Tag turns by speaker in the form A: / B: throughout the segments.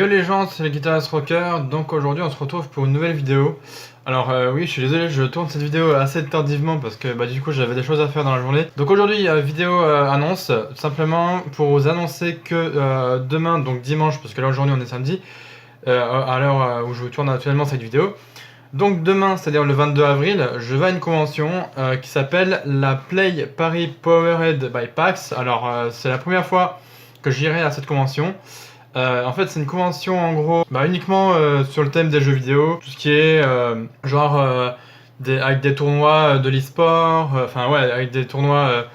A: Yo les gens, c'est le guitariste rocker, donc aujourd'hui on se retrouve pour une nouvelle vidéo. Alors oui, je suis désolé, je tourne cette vidéo assez tardivement parce que du coup j'avais des choses à faire dans la journée. Donc aujourd'hui, vidéo annonce, tout simplement pour vous annoncer que demain, donc dimanche, parce que là aujourd'hui on est samedi, à l'heure où je tourne actuellement cette vidéo. Donc demain, c'est-à-dire le 22 avril, je vais à une convention qui s'appelle la Play Paris Powered by PAX. Alors c'est la première fois que j'irai à cette convention. En fait, c'est une convention en gros uniquement sur le thème des jeux vidéo, tout ce qui est avec des tournois de l'e-sport, enfin ouais, avec des tournois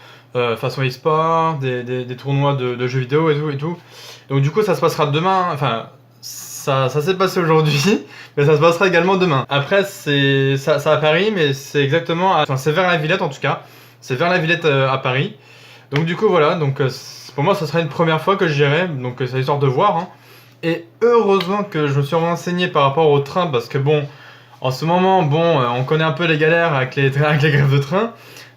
A: façon e-sport, des tournois de jeux vidéo et tout. Donc du coup, ça se passera demain, enfin ça s'est passé aujourd'hui, mais ça se passera également demain. Après, c'est ça à Paris, mais c'est exactement, enfin c'est vers la Villette en tout cas, c'est vers la Villette à Paris. Donc du coup voilà, donc pour moi ça serait une première fois que j'irai, donc c'est histoire de voir. Hein. Et heureusement que je me suis renseigné par rapport au train, parce que bon, en ce moment, on connaît un peu les galères avec les grèves de train,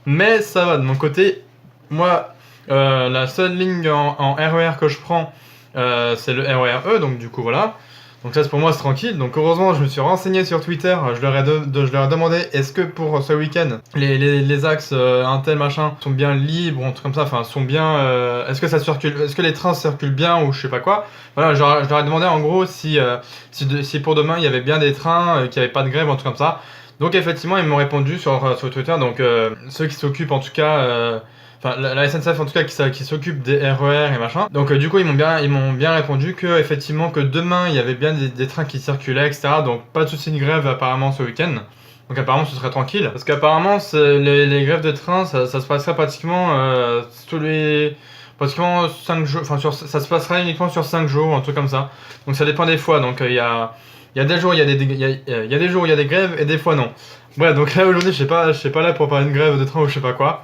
A: mais ça va de mon côté. Moi, la seule ligne en RER que je prends, c'est le RER E, donc du coup voilà. Donc ça pour moi c'est tranquille, donc heureusement je me suis renseigné sur Twitter, je leur ai demandé est-ce que pour ce week-end les axes un tel machin sont bien libres, un truc comme ça, enfin sont bien, est-ce que ça circule, est-ce que les trains circulent bien ou je sais pas quoi. Voilà, je leur ai demandé en gros si pour demain il y avait bien des trains, qu'il n'y avait pas de grève, un truc comme ça. Donc effectivement ils m'ont répondu sur Twitter, donc ceux qui s'occupent en tout cas... Enfin, la SNCF en tout cas qui s'occupe des RER et machin. Donc du coup ils m'ont bien répondu que effectivement que demain il y avait bien des trains qui circulaient, etc. Donc pas de soucis de grève apparemment ce week-end. Donc apparemment ce serait tranquille. Parce qu'apparemment les grèves de train ça se passerait pratiquement pratiquement 5 jours. Enfin ça se passerait uniquement sur 5 jours, un truc comme ça. Donc ça dépend des fois. Donc il y a des jours il y a des jours où il y a des grèves et des fois non. Ouais, donc là aujourd'hui je suis pas là pour parler de grève de train ou je sais pas quoi.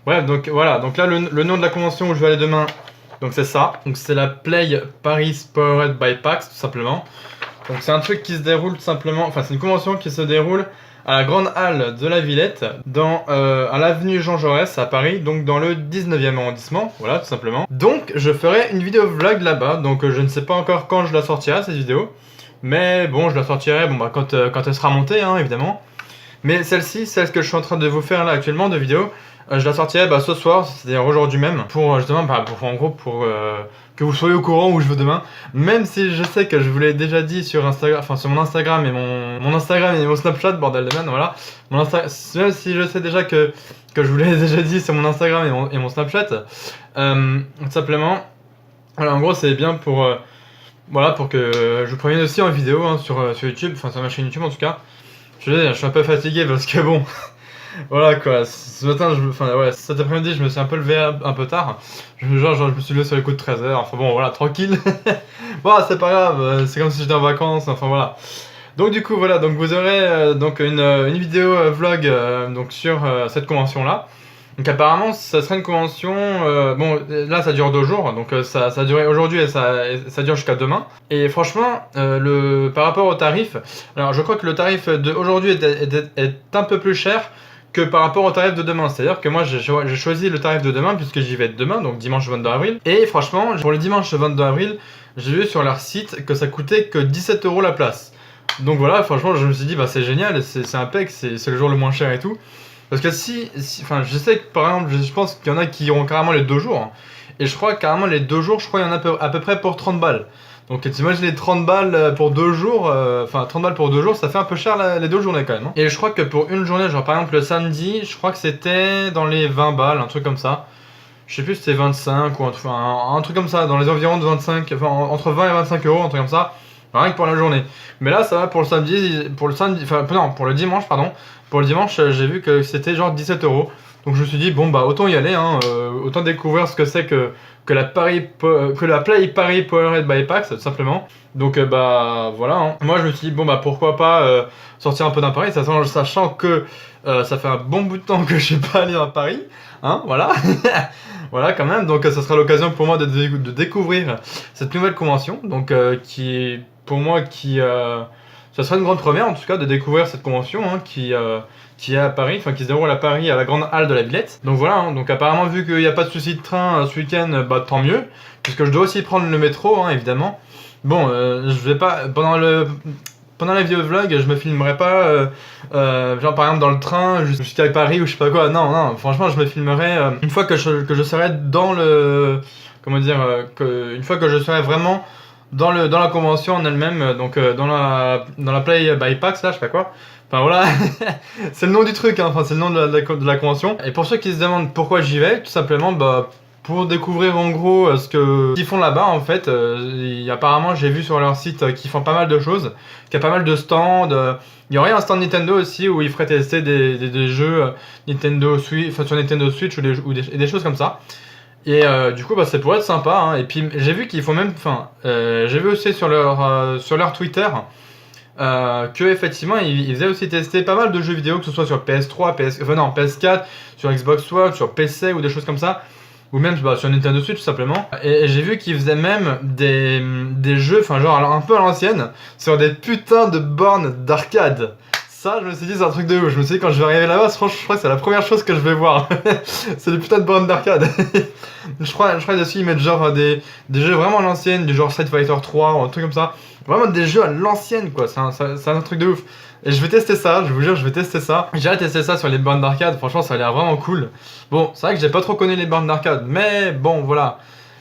A: Bref, donc voilà, donc là le nom de la convention où je vais aller demain, donc c'est ça. Donc c'est la Play Paris Powered by PAX tout simplement. Donc c'est un truc qui se déroule tout simplement, enfin c'est une convention qui se déroule à la grande halle de la Villette, à l'avenue Jean Jaurès à Paris, donc dans le 19e arrondissement, voilà tout simplement. Donc je ferai une vidéo vlog là-bas, donc je ne sais pas encore quand je la sortirai cette vidéo. Mais bon, je la sortirai quand elle sera montée, hein, évidemment. Mais celle que je suis en train de vous faire là actuellement de vidéo, je la sortirai ce soir, c'est-à-dire aujourd'hui même, pour justement, en gros, pour que vous soyez au courant où je vais demain. Même si je sais que je vous l'ai déjà dit sur Instagram, enfin sur mon Instagram et mon Instagram et mon Snapchat, bordel de merde, voilà. Même si je sais déjà que je vous l'ai déjà dit sur mon Instagram et mon Snapchat, tout simplement, voilà, en gros c'est bien pour, voilà, pour que je vous prévienne aussi en vidéo hein, sur YouTube, enfin sur ma chaîne YouTube en tout cas. Je suis un peu fatigué parce que bon... Voilà quoi, ce matin, cet après-midi, je me suis un peu levé un peu tard. Je me suis levé sur les coups de 13h, enfin bon, voilà, tranquille. Bon, c'est pas grave, c'est comme si j'étais en vacances, enfin voilà. Donc du coup, voilà, donc vous aurez donc une vidéo vlog donc sur cette convention-là. Donc apparemment, ça serait une convention, bon, là ça dure 2 jours, donc ça a duré aujourd'hui et ça dure jusqu'à demain. Et franchement, par rapport au tarif, alors je crois que le tarif d'aujourd'hui est un peu plus cher que par rapport au tarif de demain. C'est-à-dire que moi j'ai choisi le tarif de demain puisque j'y vais demain, donc dimanche 22 avril. Et franchement, pour le dimanche 22 avril, j'ai vu sur leur site que ça coûtait que 17 € la place. Donc voilà, franchement, je me suis dit, c'est génial, c'est impec, c'est le jour le moins cher et tout. Parce que enfin, je sais que par exemple, je pense qu'il y en a qui iront carrément les 2 jours. Hein. Et je crois carrément les 2 jours, je crois qu'il y en a à peu près pour 30 balles. Donc t'imagines les 30 balles pour 2 jours, enfin 30 balles pour 2 jours, ça fait un peu cher les 2 journées quand même. Hein. Et je crois que pour une journée, genre par exemple le samedi, je crois que c'était dans les 20 balles, un truc comme ça. Je sais plus si c'était 25 ou un truc comme ça, dans les environs de 25, enfin entre 20 et 25 €, un truc comme ça. Rien que pour la journée. Mais là, ça va pour le samedi, enfin non, pour le dimanche, pardon. Pour le dimanche, j'ai vu que c'était genre 17 €. Donc je me suis dit, bon autant y aller, hein, autant découvrir ce que c'est que la Play Paris Powered by PAX, tout simplement. Donc voilà, hein. Moi je me suis dit, pourquoi pas sortir un peu d'un Paris, sachant que ça fait un bon bout de temps que je suis pas allé à Paris, hein, voilà. Voilà quand même, donc ça sera l'occasion pour moi de découvrir cette nouvelle convention, donc qui pour moi ça sera une grande première en tout cas de découvrir cette convention hein, qui est à Paris, enfin qui se déroule à Paris à la grande halle de la Villette. Donc voilà, hein, donc apparemment vu qu'il n'y a pas de souci de train ce week-end, tant mieux, puisque je dois aussi prendre le métro hein, évidemment. Bon, je vais pas pendant la vidéo vlog, je me filmerai pas, genre par exemple dans le train jusqu'à Paris ou je sais pas quoi. Non, non, franchement, je me filmerai une fois que je serai dans le, comment dire, une fois que je serai vraiment dans la convention en elle-même, donc dans la Play by PAX là, je sais pas quoi. Enfin voilà, c'est le nom du truc, hein. Enfin c'est le nom de la convention. Et pour ceux qui se demandent pourquoi j'y vais, tout simplement, bah pour découvrir en gros ce qu'ils font là-bas en fait. Apparemment j'ai vu sur leur site qu'ils font pas mal de choses, qu'il y a pas mal de stands. Il y aurait un stand Nintendo aussi où ils feraient tester des jeux Nintendo Switch, enfin sur Nintendo Switch et des choses comme ça. Et du coup bah ça pourrait être sympa, hein. Et puis j'ai vu qu'ils font même, enfin j'ai vu aussi sur leur Twitter que effectivement ils faisaient aussi tester pas mal de jeux vidéo, que ce soit sur PS3, enfin non PS4, sur Xbox One, sur PC ou des choses comme ça, ou même bah, sur Nintendo Switch tout simplement. Et j'ai vu qu'ils faisaient même des jeux, enfin genre un peu à l'ancienne, sur des putains de bornes d'arcade. Ça, je me suis dit, c'est un truc de ouf. Je me suis dit, quand je vais arriver là-bas, franchement, je crois que c'est la première chose que je vais voir. C'est des putains de bornes d'arcade. je crois dessus, ils mettent genre des jeux vraiment à l'ancienne, du genre Street Fighter 3 ou un truc comme ça. Vraiment des jeux à l'ancienne, quoi. C'est un truc de ouf. Et je vais tester ça, je vous jure, je vais tester ça. J'ai testé ça sur les bornes d'arcade, franchement, ça a l'air vraiment cool. Bon, c'est vrai que j'ai pas trop connu les bornes d'arcade, mais bon, voilà.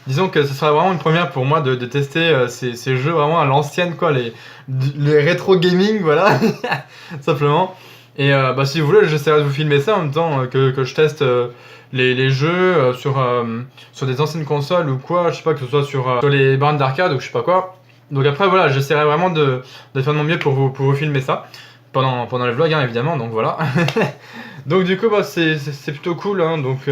A: Disons que ce sera vraiment une première pour moi de tester ces jeux vraiment à l'ancienne, quoi, les rétro gaming, voilà, simplement. Et bah, si vous voulez, j'essaierai de vous filmer ça en même temps que je teste les jeux sur des anciennes consoles ou quoi, je sais pas, que ce soit sur les bornes d'arcade ou je sais pas quoi. Donc après, voilà, j'essaierai vraiment de faire de mon mieux pour vous filmer ça pendant le vlog, hein, évidemment, donc voilà. Donc du coup bah, c'est plutôt cool, hein, donc,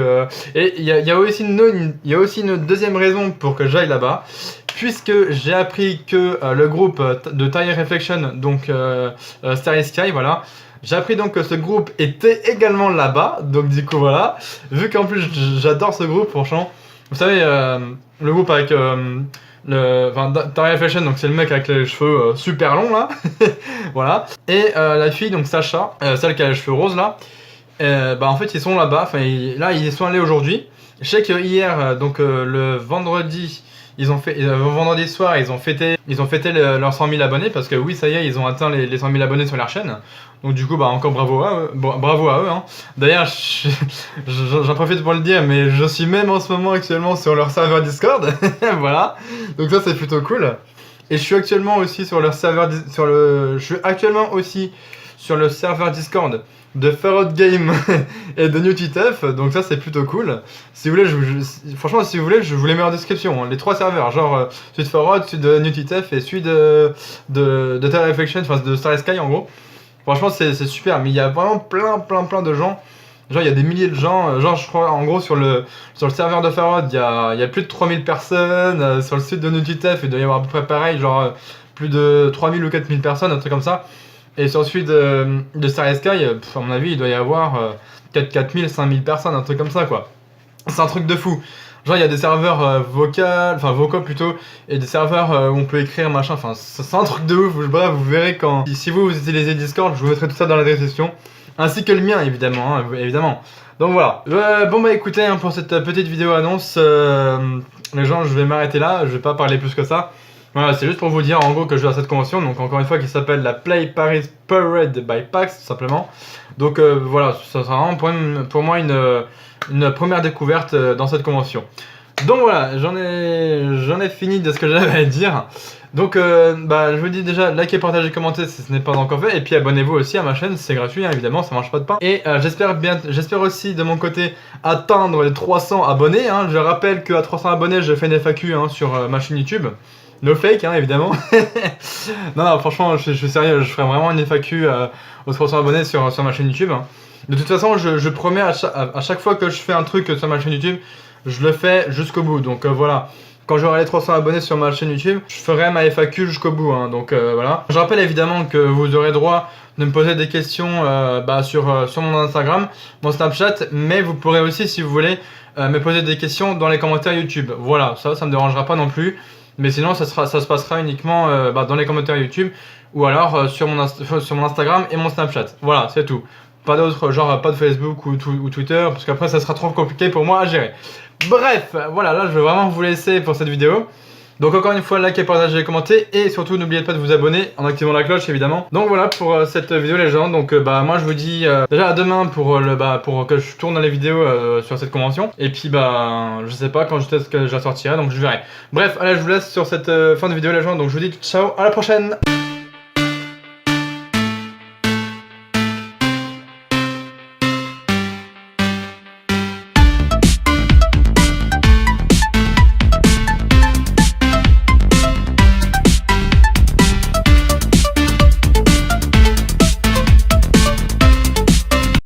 A: et il y a aussi une deuxième raison pour que j'aille là-bas, puisque j'ai appris que le groupe de Tire Reflection, donc Starry Sky, voilà, j'ai appris donc que ce groupe était également là-bas, donc du coup voilà, vu qu'en plus j'adore ce groupe franchement, vous savez le groupe avec enfin, Tire Reflection, donc c'est le mec avec les cheveux super longs là, voilà, et la fille donc Sacha, celle qui a les cheveux roses là. Bah en fait ils sont là-bas, enfin là ils y sont allés aujourd'hui. Je sais que hier, donc le vendredi, vendredi soir ils ont fêté leurs 100 000 abonnés, parce que oui ça y est, ils ont atteint les 100 000 abonnés sur leur chaîne. Donc du coup bah encore bravo à eux, bravo à eux, hein. D'ailleurs j'en profite pour le dire, mais je suis même en ce moment actuellement sur leur serveur Discord, voilà. Donc ça c'est plutôt cool. Et je suis actuellement aussi sur leur serveur, je suis actuellement aussi sur le serveur Discord de Farod Game et de NewTTF, donc ça c'est plutôt cool. Si vous voulez, franchement, si vous voulez, je vous les mets en description, hein, les trois serveurs, genre celui de Farod, celui de NewTTF et celui de Tire Reflection, enfin de Starry Sky en gros. Franchement, c'est super, mais il y a vraiment plein de gens. Genre, il y a des milliers de gens. Genre, je crois, en gros, sur le serveur de Farod, il y a plus de 3000 personnes. Sur le site de NewTTF, il doit y avoir à peu près pareil, genre plus de 3000 ou 4000 personnes, un truc comme ça. Et sur celui de Starry Sky, à mon avis, il doit y avoir 4000, 5000 personnes, un truc comme ça, quoi. C'est un truc de fou. Genre, il y a des serveurs vocaux plutôt, et des serveurs où on peut écrire, machin. Enfin, c'est un truc de ouf. Bref, vous verrez quand. Si vous utilisez Discord, je vous mettrai tout ça dans la description. Ainsi que le mien, évidemment, hein, évidemment. Donc voilà. Bon, bah écoutez, hein, pour cette petite vidéo annonce, les gens, je vais m'arrêter là. Je vais pas parler plus que ça. Voilà, c'est juste pour vous dire en gros que je vais à cette convention, donc encore une fois qui s'appelle la Play Paris Parade by PAX tout simplement. Donc voilà, ça sera vraiment pour moi une première découverte dans cette convention. Donc voilà, j'en ai fini de ce que j'avais à dire. Donc bah, je vous dis déjà, likez, partagez, commentez si ce n'est pas encore fait, et puis abonnez-vous aussi à ma chaîne, c'est gratuit, hein, évidemment, ça marche pas de pain. Et j'espère aussi de mon côté atteindre les 300 abonnés, hein. Je rappelle qu'à 300 abonnés, je fais une FAQ hein, sur ma chaîne YouTube. No fake, hein, évidemment. non, franchement, je suis sérieux, je ferai vraiment une FAQ aux 300 abonnés sur ma chaîne YouTube. Hein. De toute façon, je promets à chaque fois que je fais un truc sur ma chaîne YouTube, je le fais jusqu'au bout. Donc voilà, quand j'aurai les 300 abonnés sur ma chaîne YouTube, je ferai ma FAQ jusqu'au bout. Hein. Donc voilà. Je rappelle évidemment que vous aurez droit de me poser des questions sur mon Instagram, mon Snapchat, mais vous pourrez aussi, si vous voulez, me poser des questions dans les commentaires YouTube. Voilà, ça me dérangera pas non plus. Mais sinon, ça se passera uniquement dans les commentaires YouTube ou alors sur mon Instagram et mon Snapchat. Voilà, c'est tout. Pas d'autre, genre pas de Facebook ou Twitter, parce qu'après ça sera trop compliqué pour moi à gérer. Bref, voilà, là je vais vraiment vous laisser pour cette vidéo. Donc encore une fois, likez, partagez, commentez et surtout n'oubliez pas de vous abonner en activant la cloche évidemment. Donc voilà pour cette vidéo les gens. Donc bah moi je vous dis déjà à demain pour pour que je tourne les vidéos sur cette convention. Et puis bah je sais pas quand est-ce que je la sortirai, donc je verrai. Bref, allez, je vous laisse sur cette fin de vidéo les gens. Donc je vous dis ciao, à la prochaine.